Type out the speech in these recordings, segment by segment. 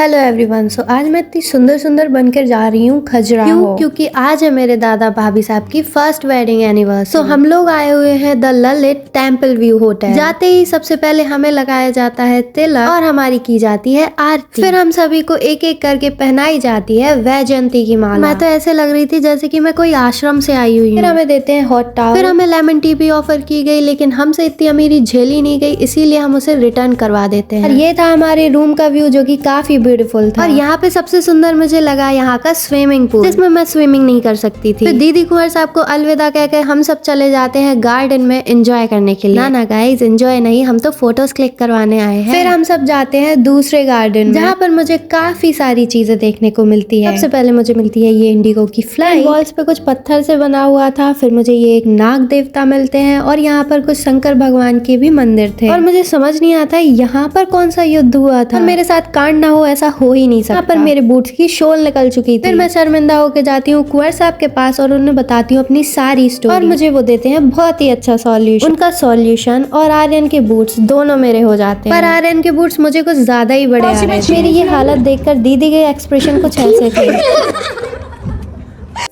Hello everyone. सो आज मैं इतनी सुंदर सुंदर बनकर जा रही हूँ खजुराहो, क्योंकि आज है मेरे दादा भाभी साहब की फर्स्ट वेडिंग एनिवर्सरी। तो हम लोग आए हुए हैं the Lalit temple view hotel. जाते ही सबसे पहले हमें लगाया जाता है तिलक और हमारी की जाती है आरती। फिर हम सभी को एक एक करके पहनाई जाती है वैजयंती की माला। मैं तो ऐसे लग रही थी जैसे कि मैं कोई आश्रम से आई हुई हूँ। फिर हमें देते हैं हॉट टॉवल। फिर हमें लेमन टी भी ऑफर की गई, लेकिन हमसे इतनी अमीरी झेली नहीं गई, इसीलिए हम उसे रिटर्न करवा देते हैं। और ये था हमारे रूम का व्यू, जो कि काफी ब्यूटीफुल था। और यहाँ पे सबसे सुंदर मुझे लगा यहाँ का स्विमिंग पूल, जिसमें मैं स्विमिंग नहीं कर सकती थी। फिर दीदी कुंवर साहब को अलविदा कहकर हम सब चले जाते हैं गार्डन में एंजॉय करने के लिए। ना गाइस, एंजॉय नहीं, हम तो फोटोज क्लिक करवाने आए हैं। फिर हम सब जाते हैं दूसरे गार्डन, जहाँ पर मुझे काफी सारी चीजें देखने को मिलती है। सबसे पहले मुझे मिलती है ये इंडिगो की फ्लाइट। वॉल्स पे कुछ पत्थर से बना हुआ था। फिर मुझे ये एक नाग देवता मिलते हैं, और यहाँ पर कुछ शंकर भगवान के भी मंदिर थे। और मुझे समझ नहीं आता यहाँ पर कौन सा युद्ध हुआ था। और मेरे साथ कांड ना हो ऐसा हो ही नहीं सकता। यहाँ पर मेरे बूट्स की शोल निकल चुकी थी। फिर मैं शर्मिंदा होकर जाती हूँ कुंवर साहब के पास और उन्हें बताती हूँ अपनी सारी स्टोरी। और मुझे वो देते हैं बहुत ही अच्छा सॉल्यूशन। उनका सॉल्यूशन और आर्यन के बूट्स दोनों मेरे हो जाते हैं। पर आर्यन के बूट्स मुझे कुछ ज्यादा ही बड़े आ रहे हैं। मेरी ये हालत देखकर दीदी के एक्सप्रेशन कुछ ऐसे थे।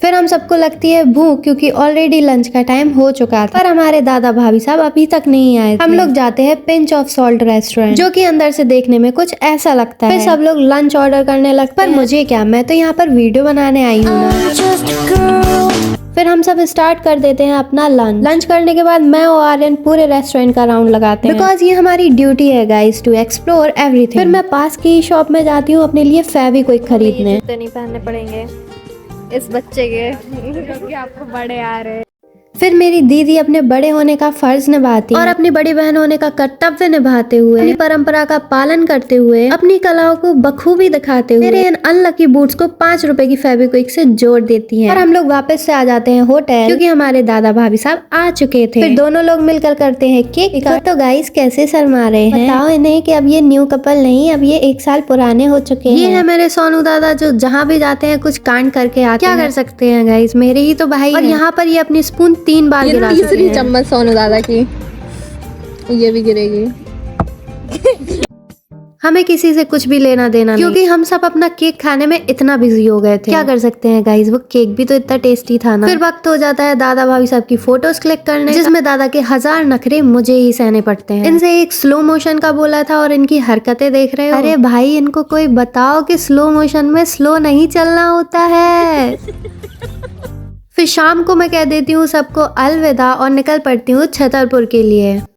फिर हम सबको लगती है भूख, क्योंकि ऑलरेडी लंच का टाइम हो चुका था। पर हमारे दादा भाभी साहब अभी तक नहीं आए थे। हम लोग जाते हैं पिंच ऑफ सॉल्ट रेस्टोरेंट, जो कि अंदर से देखने में कुछ ऐसा लगता है। फिर सब लोग लंच ऑर्डर करने लगते हैं। पर मुझे क्या, मैं तो यहाँ पर वीडियो बनाने आई हूँ ना। फिर हम सब स्टार्ट कर देते हैं अपना लंच करने के बाद मैं और आर्यन पूरे रेस्टोरेंट का राउंड लगाते हैं, बिकॉज ये हमारी ड्यूटी है गाइस टू एक्सप्लोर एवरीथिंग। फिर मैं पास की शॉप में जाती हूँ अपने लिए फेविक्विक खरीदने। जूते नहीं पहनने पड़ेंगे इस बच्चे के, क्योंकि आपको बड़े आ रहे हैं। फिर मेरी दीदी अपने बड़े होने का फर्ज निभाती है और अपनी बड़ी बहन होने का कर्तव्य निभाते हुए, अपनी परंपरा का पालन करते हुए, अपनी कलाओं को बखूबी दिखाते हुए मेरे इन अनलकी बूट्स को 5 रुपए की फेविक्विक से जोड़ देती हैं। और हम लोग वापस से आ जाते हैं होटल, क्योंकि हमारे दादा भाभी साहब आ चुके थे। फिर दोनों लोग मिलकर करते हैं केक कट। तो गाइस कैसे शर्मा रहे हैं, बताओ इन्हें कि अब ये न्यू कपल नहीं, अब ये 1 साल पुराने हो चुके हैं। ये है मेरे सोनू दादा, जो जहाँ भी जाते हैं कुछ कांड करके आते हैं। क्या कर सकते हैं गाइस, मेरे ही तो भाई। और यहाँ पर ये अपनी स्पून 3 बार गिरा चुके हैं। तीसरी चम्मच सोनू दादा की, ये भी गिरेगी। हमें किसी से कुछ भी लेना देना नहीं, क्योंकि हम सब अपना केक खाने में इतना बिजी हो गए थे। क्या कर सकते हैं गाइस, वो केक भी तो इतना टेस्टी था ना। फिर वक्त हो जाता है दादा भाभी साहब की फोटोज क्लिक करने, जिसमें दादा के 1000 नखरे मुझे ही सहने पड़ते हैं। इनसे एक स्लो मोशन का बोला था और इनकी हरकतें देख रहे हो। अरे भाई, इनको कोई बताओ कि स्लो मोशन में स्लो नहीं चलना होता है। फिर शाम को मैं कह देती हूँ सबको अलविदा और निकल पड़ती हूँ छतरपुर के लिए।